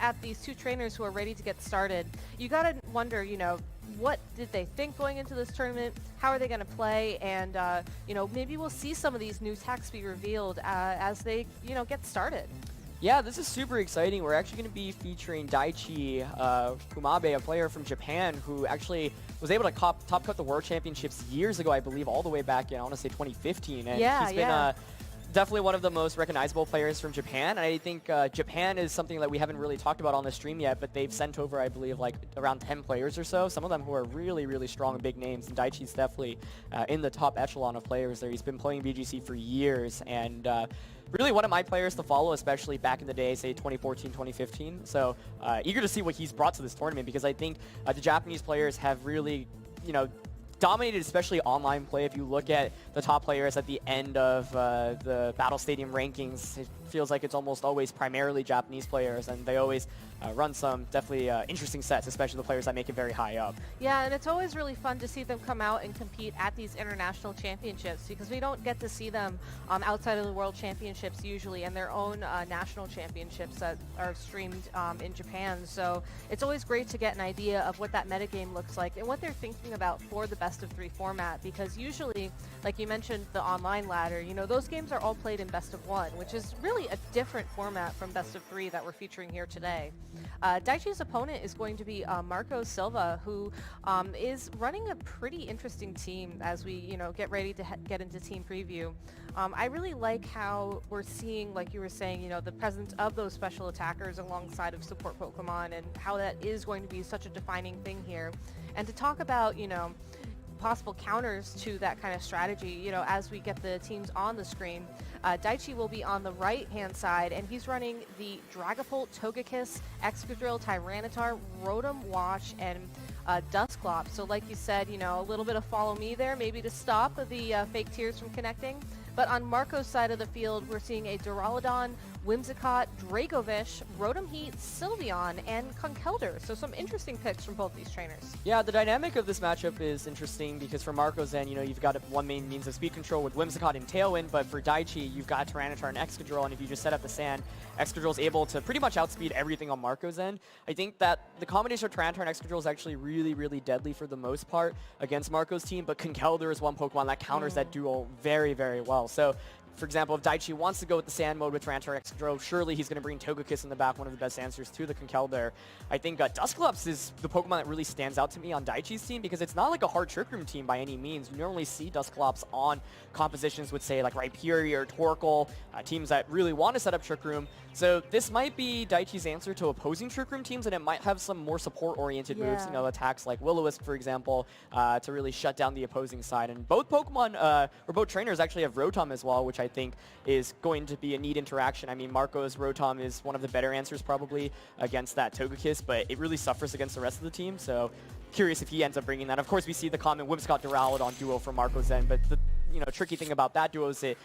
at these two trainers who are ready to get started, you gotta wonder, what did they think going into this tournament? How are they going to play? And, maybe we'll see some of these new techs be revealed as they, get started. Yeah, this is super exciting. We're actually going to be featuring Daichi Kumabe, a player from Japan who actually was able to top cut the World Championships years ago, I believe, all the way back in, I want to say 2015. And he's been definitely one of the most recognizable players from Japan. And I think Japan is something that we haven't really talked about on the stream yet, but they've sent over, I believe, like around 10 players or so. Some of them who are really, really strong and big names. And Daichi's definitely in the top echelon of players there. He's been playing VGC for years. And really one of my players to follow, especially back in the day, say 2014, 2015. So eager to see what he's brought to this tournament, because I think the Japanese players have really, dominated, especially online play. If you look at the top players at the end of the Battle Stadium rankings, it feels like it's almost always primarily Japanese players, and they always run some definitely interesting sets, especially the players that make it very high up. Yeah, and it's always really fun to see them come out and compete at these international championships, because we don't get to see them outside of the World Championships usually, and their own national championships that are streamed in Japan. So it's always great to get an idea of what that metagame looks like and what they're thinking about for the best of 3 format, because usually, like you mentioned, the online ladder, those games are all played in best of 1, which is really a different format from best of 3 that we're featuring here today. Daichi's opponent is going to be Marco Silva, who is running a pretty interesting team as we, get ready to get into team preview. I really like how we're seeing, like you were saying, the presence of those special attackers alongside of support Pokemon, and how that is going to be such a defining thing here. And to talk about, possible counters to that kind of strategy, as we get the teams on the screen. Daichi will be on the right-hand side, and he's running the Dragapult, Togekiss, Excadrill, Tyranitar, Rotom, Wash, and Dusclops. So like you said, a little bit of follow me there, maybe to stop the fake tears from connecting. But on Marco's side of the field, we're seeing a Duraludon, Whimsicott, Dracovish, Rotom Heat, Sylveon, and Conkeldurr. So some interesting picks from both these trainers. Yeah, the dynamic of this matchup is interesting because for Marco's end, you've got one main means of speed control with Whimsicott and Tailwind, but for Daichi, you've got Tyranitar and Excadrill, and if you just set up the sand, Excadrill is able to pretty much outspeed everything on Marco's end. I think that the combination of Tyranitar and Excadrill is actually really, really deadly for the most part against Marco's team, but Conkeldurr is one Pokemon that counters that duo very, very well. So, for example, if Daichi wants to go with the sand mode with Tyranitar Excadrill, surely he's going to bring Togekiss in the back, one of the best answers to the Conkeldurr. I think Dusclops is the Pokemon that really stands out to me on Daichi's team, because it's not like a hard Trick Room team by any means. You normally see Dusclops on compositions with, say, like Rhyperior or Torkoal, teams that really want to set up Trick Room. So this might be Daichi's answer to opposing Trick Room teams, and it might have some more support-oriented moves, attacks like Will-O-Wisp, for example, to really shut down the opposing side. And both Pokemon, or both trainers actually have Rotom as well, which I think is going to be a neat interaction. I mean, Marco's Rotom is one of the better answers probably against that Togekiss, but it really suffers against the rest of the team, so curious if he ends up bringing that. Of course, we see the common Whimsicott Duraludon duo for Marco's end, but the tricky thing about that duo is it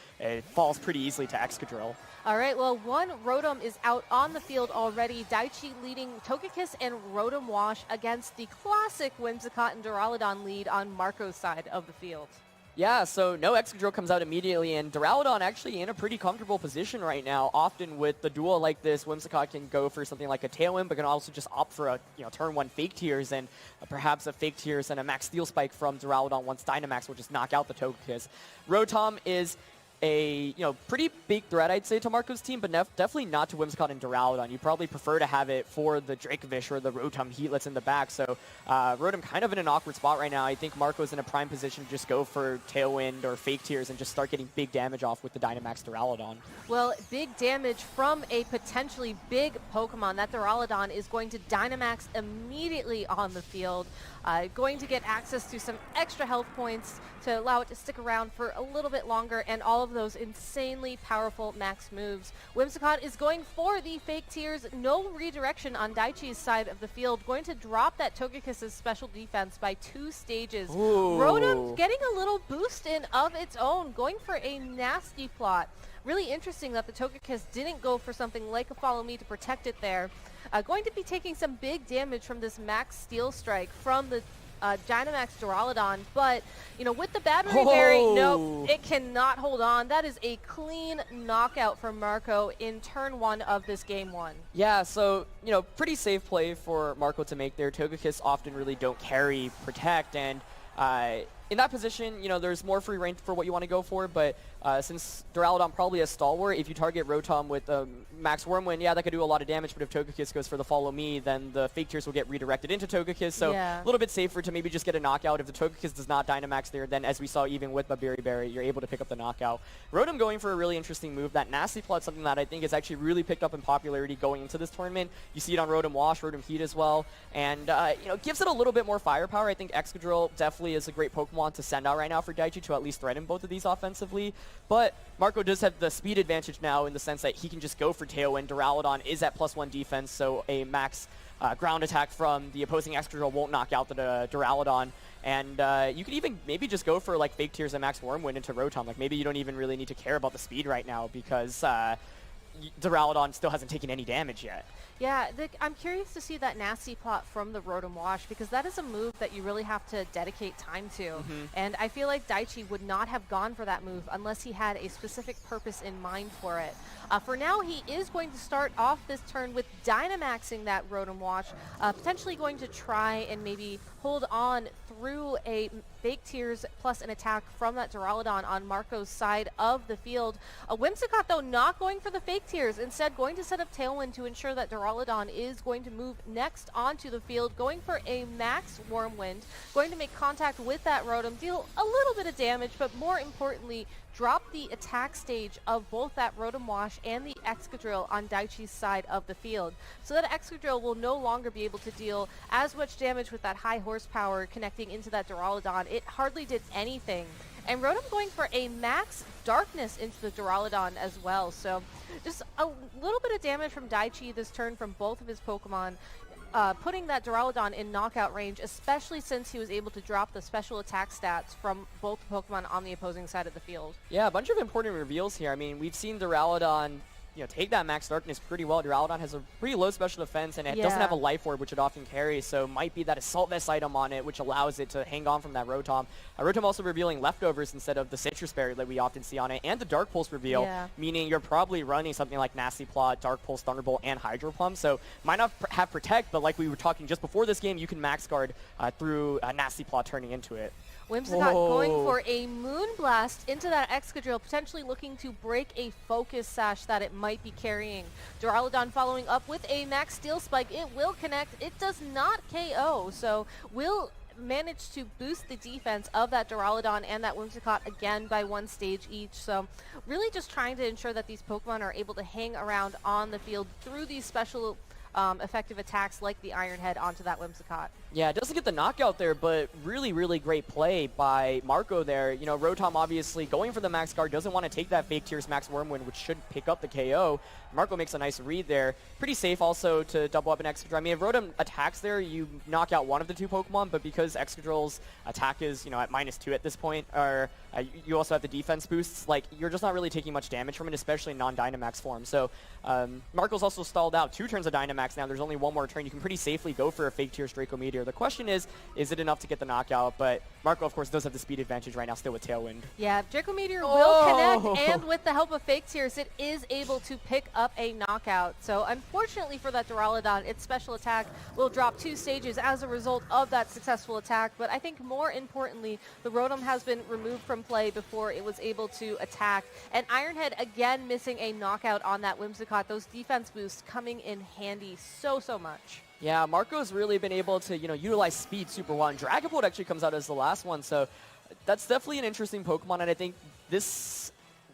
falls pretty easily to Excadrill. All right, well, one Rotom is out on the field already. Daichi leading Togekiss and Rotom Wash against the classic Whimsicott and Duraludon lead on Marco's side of the field. Yeah, so no Excadrill comes out immediately, and Duraludon actually in a pretty comfortable position right now. Often with the duel like this, Whimsicott can go for something like a Tailwind, but can also just opt for a turn 1 Fake Tears, and perhaps a Fake Tears and a Max Steel Spike from Duraludon once Dynamax will just knock out the Togekiss. Rotom is a pretty big threat, I'd say, to Marco's team, but definitely not to Whimsicott and Duraludon. You probably prefer to have it for the Dracovish or the Rotom Heatless in the back. So Rotom kind of in an awkward spot right now. I think Marco's in a prime position to just go for Tailwind or Fake Tears and just start getting big damage off with the Dynamax Duraludon. Well, big damage from a potentially big Pokemon. That Duraludon is going to Dynamax immediately on the field. Going to get access to some extra health points to allow it to stick around for a little bit longer, and all of those insanely powerful max moves. Whimsicott is going for the Fake Tears. No redirection on Daichi's side of the field. Going to drop that Togekiss's special defense by 2 stages. Ooh. Rotom getting a little boost in of its own, going for a nasty plot. Really interesting that the Togekiss didn't go for something like a Follow Me to protect it there. Going to be taking some big damage from this Max Steel Strike from the Dynamax Duraludon, but, you know, with the Battery Berry, nope, it cannot hold on. That is a clean knockout from Marco in turn 1 of this game 1. Yeah, so, you know, pretty safe play for Marco to make there. Togekiss often really don't carry Protect, and in that position, you know, there's more free reign for what you want to go for, but since Duraludon probably a stalwart, if you target Rotom with Max Wormwind, yeah, that could do a lot of damage, but if Togekiss goes for the Follow Me, then the Fake Tears will get redirected into Togekiss, so a little bit safer to maybe just get a knockout. If the Togekiss does not Dynamax there, then as we saw even with Berry Berry, you're able to pick up the knockout. Rotom going for a really interesting move. That Nasty Plot, something that I think is actually really picked up in popularity going into this tournament. You see it on Rotom Wash, Rotom Heat as well, and you know, gives it a little bit more firepower. I think Excadrill definitely is a great Pokemon to send out right now for Daichi to at least threaten both of these offensively, but Marco does have the speed advantage now in the sense that he can just go for Tailwind. Duraludon is at +1 defense, so a max ground attack from the opposing Excadrill won't knock out the Duraludon. And you could even maybe just go for like Fake Tears and Max Wormwind into Rotom. Like maybe you don't even really need to care about the speed right now because Duraludon still hasn't taken any damage yet. Yeah, I'm curious to see that Nasty Plot from the Rotom Wash because that is a move that you really have to dedicate time to. And I feel like Daichi would not have gone for that move unless he had a specific purpose in mind for it. For now, he is going to start off this turn with Dynamaxing that Rotom Wash, potentially going to try and maybe hold on through a Fake Tears plus an attack from that Duraludon on Marco's side of the field. Whimsicott, though, not going for the Fake Tears, instead going to set up Tailwind to ensure that Duraludon is going to move next onto the field, going for a Max Wormwind, going to make contact with that Rotom, deal a little bit of damage, but more importantly, drop the attack stage of both that Rotom Wash and the Excadrill on Daichi's side of the field. So that Excadrill will no longer be able to deal as much damage with that high horsepower connecting into that Duraludon. It hardly did anything. And Rotom going for a Max Darkness into the Duraludon as well. So just a little bit of damage from Daichi this turn from both of his Pokemon. Putting that Duraludon in knockout range, especially since he was able to drop the special attack stats from both Pokemon on the opposing side of the field. Yeah, a bunch of important reveals here. I mean, we've seen Duraludon, you know, take that Max Darkness pretty well. Duraludon has a pretty low special defense, and it doesn't have a Life Orb, which it often carries, so might be that Assault Vest item on it, which allows it to hang on from that Rotom. Rotom also revealing Leftovers instead of the Citrus Berry that we often see on it, and the Dark Pulse reveal, meaning you're probably running something like Nasty Plot, Dark Pulse, Thunderbolt, and Hydro Pump, so might not have Protect, but like we were talking just before this game, you can Max Guard through Nasty Plot turning into it. Whimsicott going for a Moonblast into that Excadrill, potentially looking to break a Focus Sash that it might be carrying. Duraludon following up with a Max Steel Spike. It will connect. It does not KO, so will manage to boost the defense of that Duraludon and that Whimsicott again by 1 stage each. So really just trying to ensure that these Pokemon are able to hang around on the field through these special effective attacks like the Iron Head onto that Whimsicott. Yeah, it doesn't get the knockout there, but really, really great play by Marco there. You know, Rotom obviously going for the Max Guard, doesn't want to take that Fake Tears Max Wormwind, which should pick up the KO. Marco makes a nice read there. Pretty safe also to double up an Excadrill. I mean, if Rotom attacks there, you knock out one of the 2 Pokemon, but because Excadrill's attack is, you know, at -2 at this point, or you also have the defense boosts, like, you're just not really taking much damage from it, especially in non-Dynamax form. So Marco's also stalled out 2 turns of Dynamax now. There's only 1 more turn. You can pretty safely go for a Fake Tears Draco Meteor. The question is it enough to get the knockout? But Marco, of course, does have the speed advantage right now still with Tailwind. Yeah, Draco Meteor will connect, and with the help of Fake Tears, it is able to pick up a knockout. So unfortunately for that Duraludon, its special attack will drop 2 stages as a result of that successful attack. But I think more importantly, the Rotom has been removed from play before it was able to attack. And Ironhead again missing a knockout on that Whimsicott. Those defense boosts coming in handy so much. Yeah, Marco's really been able to, you know, utilize speed super well. And Dragapult actually comes out as the last one, so that's definitely an interesting Pokemon, and I think this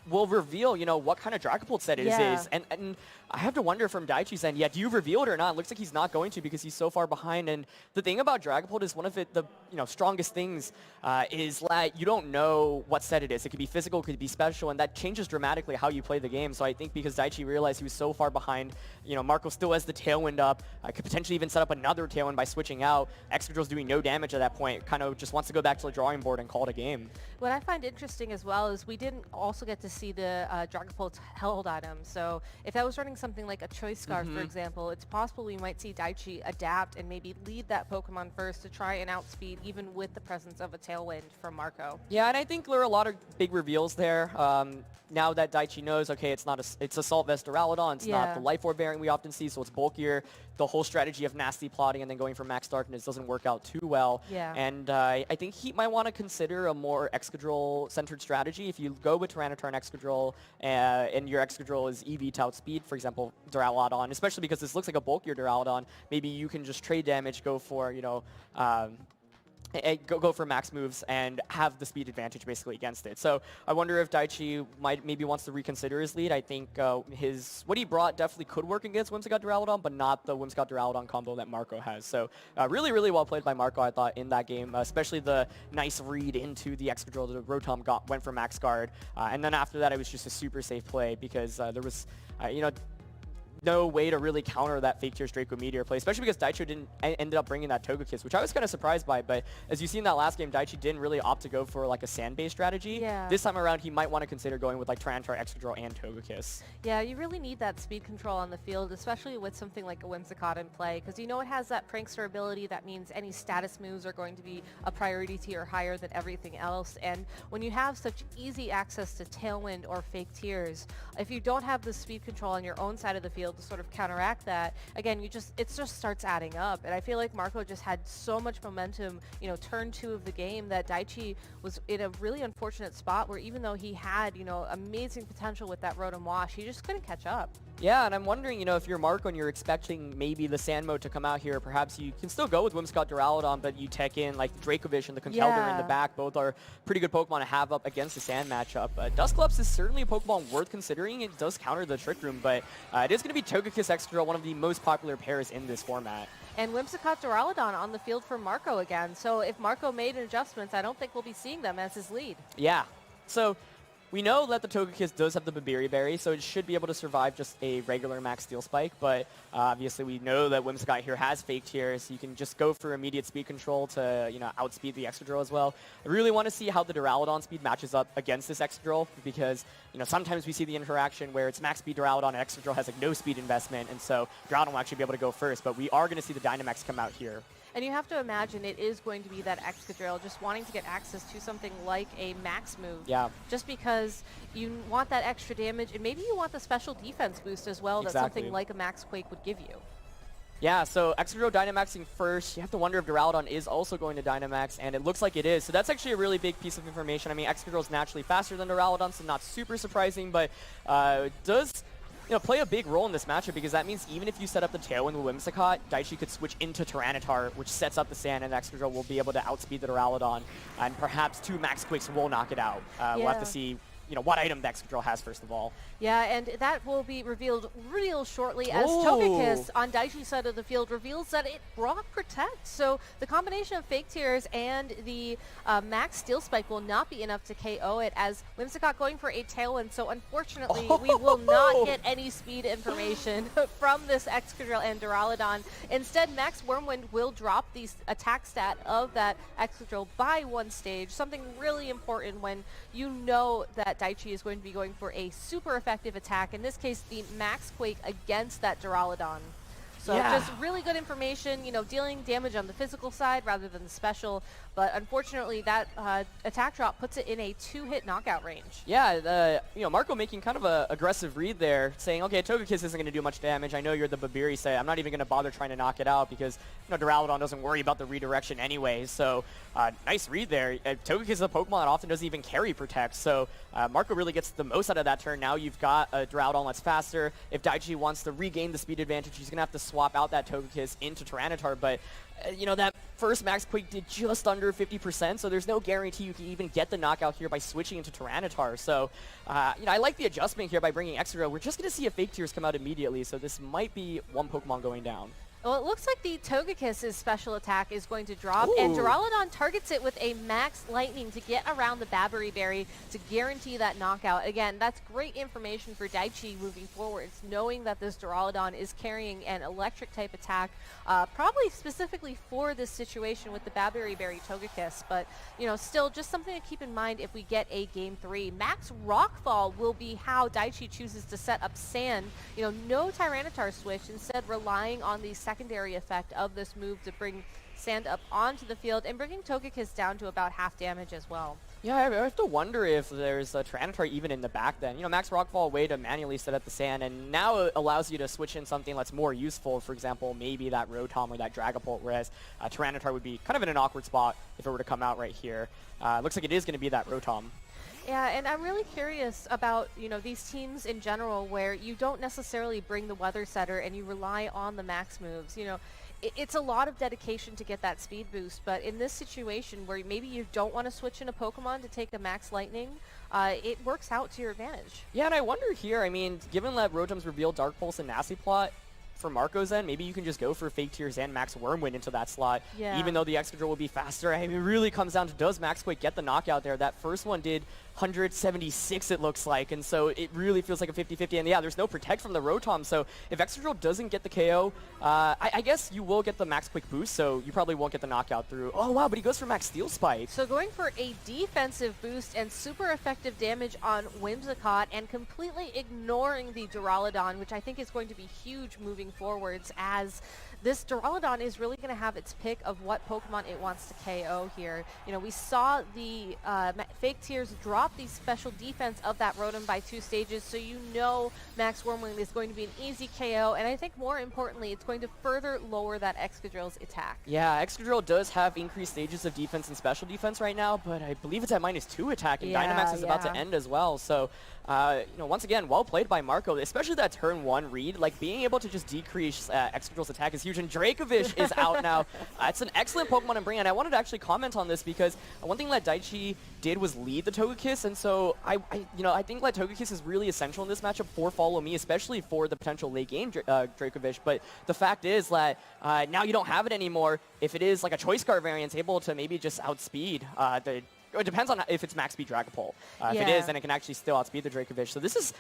will reveal, you know, what kind of Dragapult set it is. And I have to wonder from Daichi's end, do you reveal it or not? It looks like he's not going to because he's so far behind. And the thing about Dragapult is one of the strongest things is that you don't know what set it is. It could be physical, it could be special, and that changes dramatically how you play the game. So I think because Daichi realized he was so far behind, you know, Marco still has the Tailwind up. Could potentially even set up another Tailwind by switching out. Excadrill's doing no damage at that point. Kind of just wants to go back to the drawing board and call it a game. What I find interesting as well is we didn't also get to see the Dragapult's held item. So if that was running something like a Choice Scarf, for example, it's possible we might see Daichi adapt and maybe lead that Pokemon first to try and outspeed even with the presence of a Tailwind from Marco. Yeah, and I think there are a lot of big reveals there. Now that Daichi knows, okay, it's Assault Vest Duraludon, it's not the Life Orb variant we often see, so it's bulkier. The whole strategy of nasty plotting and then going for Max Darkness doesn't work out too well. Yeah. And I think Heat might want to consider a more Excadrill-centered strategy. If you go with Tyranitar and Excadrill, and your Excadrill is EV to outspeed, for example, Duraludon, especially because this looks like a bulkier Duraludon, maybe you can just trade damage, go for, go for max moves and have the speed advantage basically against it. So I wonder if Daichi maybe wants to reconsider his lead. I think what he brought definitely could work against Whimsicott Duraludon, but not the Whimsicott Duraludon combo that Marco has. So really, really well played by Marco, I thought, in that game, especially the nice read into the Excadrill. The Rotom went for max guard, and then after that it was just a super safe play because there was, no way to really counter that Fake Tears Draco Meteor play, especially because Daichi ended up bringing that Togekiss, which I was kind of surprised by. But as you see in that last game, Daichi didn't really opt to go for like a sand-based strategy. Yeah. This time around, he might want to consider going with like Tyranitar, Excadrill, and Togekiss. Yeah, you really need that speed control on the field, especially with something like a Whimsicott in play, because you know it has that Prankster ability. That means any status moves are going to be a priority tier higher than everything else. And when you have such easy access to Tailwind or Fake Tears, if you don't have the speed control on your own side of the field to sort of counteract that, again, it just starts adding up. And I feel like Marco just had so much momentum, turn 2 of the game, that Daichi was in a really unfortunate spot where even though he had, amazing potential with that Rotom Wash, he just couldn't catch up. Yeah, and I'm wondering, if you're Marco and you're expecting maybe the Sand mode to come out here, perhaps you can still go with Whimsicott Duraludon, but you tech in like Dracovish and the Conkeldurr in the back. Both are pretty good Pokemon to have up against the Sand matchup. Dusclops is certainly a Pokemon worth considering. It does counter the Trick Room, but it is going to be Togekiss Excadrill, one of the most popular pairs in this format. And Whimsicott Duraludon on the field for Marco again. So if Marco made adjustments, I don't think we'll be seeing them as his lead. Yeah. So we know that the Togekiss does have the Babiri Berry, so it should be able to survive just a regular Max Steel Spike, but obviously we know that Whimsicott here has Fake Tears, so you can just go for immediate speed control to, outspeed the Excadrill as well. I really want to see how the Duraludon speed matches up against this Excadrill, because, sometimes we see the interaction where it's max speed Duraludon and Excadrill has like no speed investment, and so Duraludon will actually be able to go first, but we are going to see the Dynamax come out here. And you have to imagine it is going to be that Excadrill just wanting to get access to something like a max move. Yeah. Just because you want that extra damage, and maybe you want the special defense boost as well that something like a Max Quake would give you. Yeah, so Excadrill Dynamaxing first. You have to wonder if Duraludon is also going to Dynamax, and it looks like it is. So that's actually a really big piece of information. I mean, Excadrill is naturally faster than Duraludon, so not super surprising, but does play a big role in this matchup, because that means even if you set up the Tailwind with Whimsicott, Daichi could switch into Tyranitar, which sets up the Sand, and Excadrill will be able to outspeed the Duraludon, and perhaps 2 Max Quakes will knock it out. We'll have to see what item the Excadrill has first of all. Yeah, and that will be revealed real shortly as Togekiss on Daichi's side of the field reveals that it Rock Protect. So the combination of Fake Tears and the Max Steel Spike will not be enough to KO it, as Whimsicott going for a Tailwind. So unfortunately, we will not get any speed information from this Excadrill and Duraludon. Instead, Max Wormwind will drop the attack stat of that Excadrill by 1 stage, something really important when you know that Daichi is going to be going for a super effective attack, in this case the Max Quake against that Duraludon. So just really good information, dealing damage on the physical side rather than the special, but unfortunately that attack drop puts it in a 2-hit knockout range. Yeah, Marco making kind of a aggressive read there, saying, okay, Togekiss isn't going to do much damage. I know you're the Babiri set. I'm not even going to bother trying to knock it out because, Duraludon doesn't worry about the redirection anyway. So nice read there. Togekiss is a Pokemon that often doesn't even carry Protect. So Marco really gets the most out of that turn. Now you've got a Duraludon that's faster. If Daichi wants to regain the speed advantage, he's going to have to swap out that Togekiss into Tyranitar, but that first Max Quake did just under 50%, so there's no guarantee you can even get the knockout here by switching into Tyranitar. So, I like the adjustment here by bringing Excadrill. We're just going to see a Fake Tears come out immediately, so this might be one Pokemon going down. Well, it looks like the Togekiss' special attack is going to drop, Ooh. and Duraludon targets it with a Max Lightning to get around the Babiri Berry to guarantee that knockout. Again, that's great information for Daichi moving forwards, knowing that this Duraludon is carrying an electric-type attack, probably specifically for this situation with the Babiri Berry Togekiss. But, you know, still just something to keep in mind if we get a Game 3. Max Rockfall will be how Daichi chooses to set up Sand. You know, no Tyranitar switch, instead relying on the secondary effect of this move to bring Sand up onto the field and bringing Togekiss down to about half damage as well. Yeah, I have to wonder if there's a Tyranitar even in the back then. You know, Max Rockfall, a way to manually set up the Sand, and now it allows you to switch in something that's more useful. For example, maybe that Rotom or that Dragapult, whereas Tyranitar would be kind of in an awkward spot if it were to come out right here. Looks like it is going to be that Rotom. Yeah, and I'm really curious about, you know, these teams in general where you don't necessarily bring the Weather Setter and you rely on the max moves. You know, it's a lot of dedication to get that speed boost, but in this situation where maybe you don't want to switch in a Pokemon to take a Max Lightning, it works out to your advantage. Yeah, and I wonder here, I mean, given that Rotom's revealed Dark Pulse and Nasty Plot, for Marco's end, maybe you can just go for Fake Tears and Max Wormwind into that slot, even though the Excadrill will be faster. I mean, it really comes down to, does Max Quake get the knockout there? That first one did 176, it looks like, and so it really feels like a 50-50, and yeah, there's no Protect from the Rotom, so if Excadrill doesn't get the KO, I guess you will get the Max Quick boost, so you probably won't get the knockout through. Oh wow, but he goes for Max Steel Spike. So going for a defensive boost and super effective damage on Whimsicott and completely ignoring the Duraludon, which I think is going to be huge moving forwards, as this Duraludon is really going to have its pick of what Pokemon it wants to KO here. You know, we saw the Fake Tears drop the special defense of that Rotom by 2 stages, so you know Max Wormwind is going to be an easy KO, and I think more importantly, it's going to further lower that Excadrill's attack. Yeah, Excadrill does have increased stages of defense and special defense right now, but I believe it's at -2 attack, and Dynamax is about to end as well, so you know, once again, well played by Marco, especially that turn 1 read. Like, being able to just decrease Excadrill's attack is huge, and Dracovish is out now. It's an excellent Pokemon to bring, and I wanted to actually comment on this because one thing that Daichi did was lead the Togekiss, and so I think that Togekiss is really essential in this matchup for Follow Me, especially for the potential late game Dracovish. But the fact is that now you don't have it anymore. If it is like a Choice Scarf variant, able to maybe just outspeed it depends on if it's max speed Dragapult. If it is, then it can actually still outspeed the Dracovish. So this is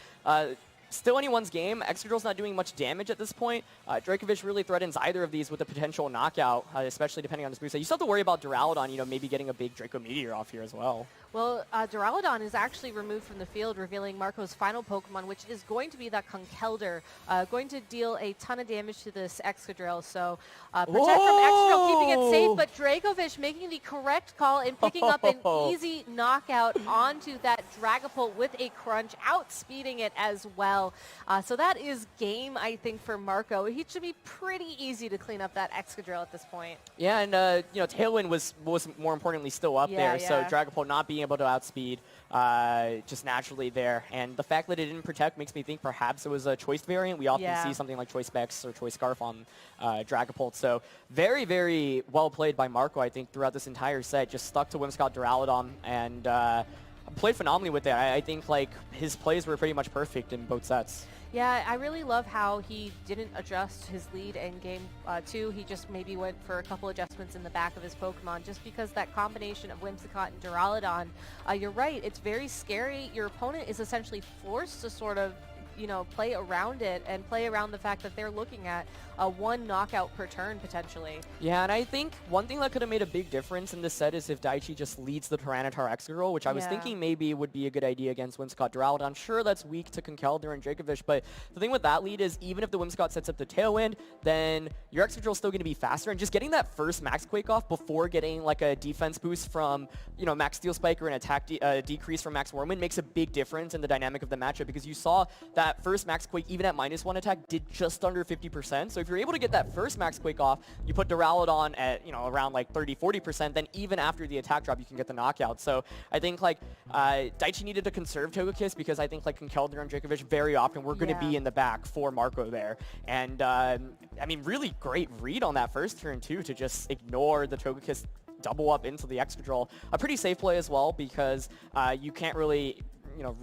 still anyone's game. Excadrill's not doing much damage at this point. Dracovish really threatens either of these with a potential knockout, especially depending on his moveset. You still have to worry about Duraludon, you know, maybe getting a big Draco Meteor off here as well. Well, Duraludon is actually removed from the field, revealing Marco's final Pokemon, which is going to be that Conkeldurr, going to deal a ton of damage to this Excadrill. So Protect from Excadrill, keeping it safe, but Dracovish making the correct call and picking up an easy knockout onto that Dragapult with a crunch, outspeeding it as well. So that is game, I think, for Marco. He should be pretty easy to clean up that Excadrill at this point. Yeah, and you know, Tailwind was more importantly still up there, so Dragapult not being able to outspeed just naturally there. And the fact that it didn't Protect makes me think perhaps it was a Choice variant. We often see something like Choice Specs or Choice Scarf on Dragapult. So very, very well played by Marco, I think, throughout this entire set. Just stuck to Whimsicott Duraludon and played phenomenally with it. I think like his plays were pretty much perfect in both sets. Yeah, I really love how he didn't adjust his lead in game 2. He just maybe went for a couple adjustments in the back of his Pokemon, just because that combination of Whimsicott and Duraludon, you're right, it's very scary. Your opponent is essentially forced to sort of, you know, play around it and play around the fact that they're looking at a 1 knockout per turn potentially. Yeah, and I think one thing that could have made a big difference in this set is if Daichi just leads the Tyranitar Excadrill, which I was thinking maybe would be a good idea against Whimsicott Duraludon. Sure, that's weak to Conkeldurr and Dracovish, but the thing with that lead is even if the Whimsicott sets up the Tailwind, then your Excadrill is still going to be faster, and just getting that first Max Quake off before getting like a defense boost from, you know, Max Steel Spike or an attack decrease from Max Wormwind makes a big difference in the dynamic of the matchup, because you saw that first Max Quake, even at -1 attack, did just under 50%. So if you're able to get that first Max Quake off, you put Duraludon at, you know, around like 30-40%, then even after the attack drop, you can get the knockout. So I think like Daichi needed to conserve Togekiss, because I think like Conkeldurr and Dracovish very often we're going to be in the back for Marco there. And I mean, really great read on that first turn too, to just ignore the Togekiss double up into the Excadrill. A pretty safe play as well, because you can't really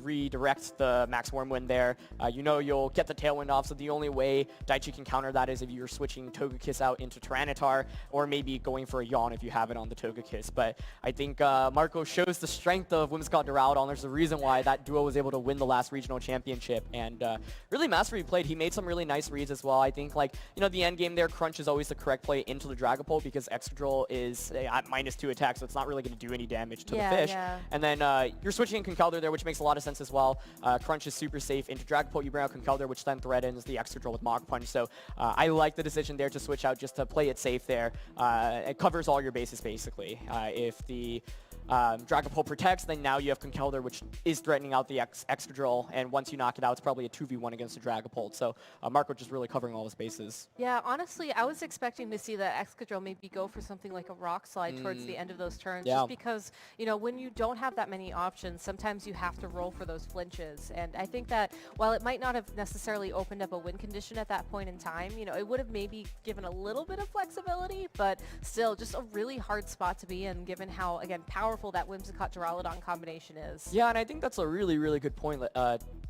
redirect the Max Wormwind there. You'll get the Tailwind off, so the only way Daichi can counter that is if you're switching Togekiss out into Tyranitar, or maybe going for a Yawn if you have it on the Togekiss. But I think Marco shows the strength of Whimsicott Duraludon. There's a reason why that duo was able to win the last regional championship, and really masterfully played. He made some really nice reads as well. I think, the end game there, Crunch is always the correct play into the Dragapult because Excadrill is at -2 attack, so it's not really going to do any damage to the fish. Yeah. And then you're switching Conkeldurr there, which makes a lot of sense as well. Crunch is super safe. Into Dragapult, you bring out Conkeldurr, which then threatens the Excadrill with Mach Punch. So I like the decision there to switch out just to play it safe there. It covers all your bases, basically. If the Dragapult protects, then now you have Conkeldurr, which is threatening out the Excadrill, and once you knock it out, it's probably a 2v1 against the Dragapult. So Marco just really covering all his bases. Yeah, honestly, I was expecting to see the Excadrill maybe go for something like a Rock Slide towards the end of those turns, just because, when you don't have that many options, sometimes you have to roll for those flinches. And I think that while it might not have necessarily opened up a win condition at that point in time, it would have maybe given a little bit of flexibility, but still just a really hard spot to be in, given how, again, powerful that Whimsicott Duraludon combination is. Yeah, and I think that's a really, really good point,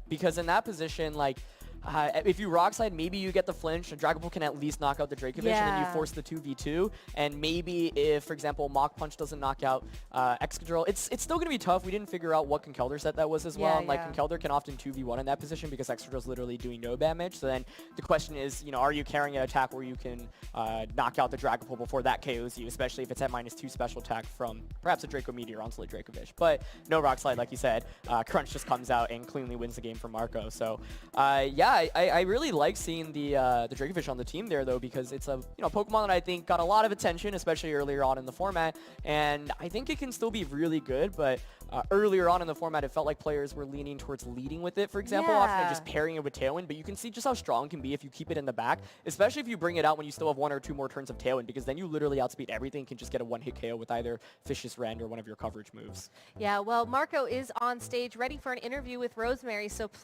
because in that position, if you Rock Slide, maybe you get the flinch, and Dragapult can at least knock out the Dracovish, and then you force the 2v2. And maybe if, for example, Mach Punch doesn't knock out Excadrill, it's still going to be tough. We didn't figure out what Conkeldurr set that was as well. And Conkeldurr can often 2v1 in that position because Excadrill's literally doing no damage. So then the question is, are you carrying an attack where you can knock out the Dragapult before that KOs you, especially if it's at -2 special attack from perhaps a Draco Meteor onto the Dracovish. But no Rock Slide, like you said. Crunch just comes out and cleanly wins the game for Marco. So yeah, I really like seeing the Dracovish on the team there, though, because it's a Pokemon that I think got a lot of attention, especially earlier on in the format, and I think it can still be really good, but earlier on in the format, it felt like players were leaning towards leading with it, for example, often just pairing it with Tailwind, but you can see just how strong it can be if you keep it in the back, especially if you bring it out when you still have 1 or 2 more turns of Tailwind, because then you literally outspeed everything, can just get a one-hit KO with either Fish's Rend or one of your coverage moves. Yeah, well, Marco is on stage ready for an interview with Rosemary, so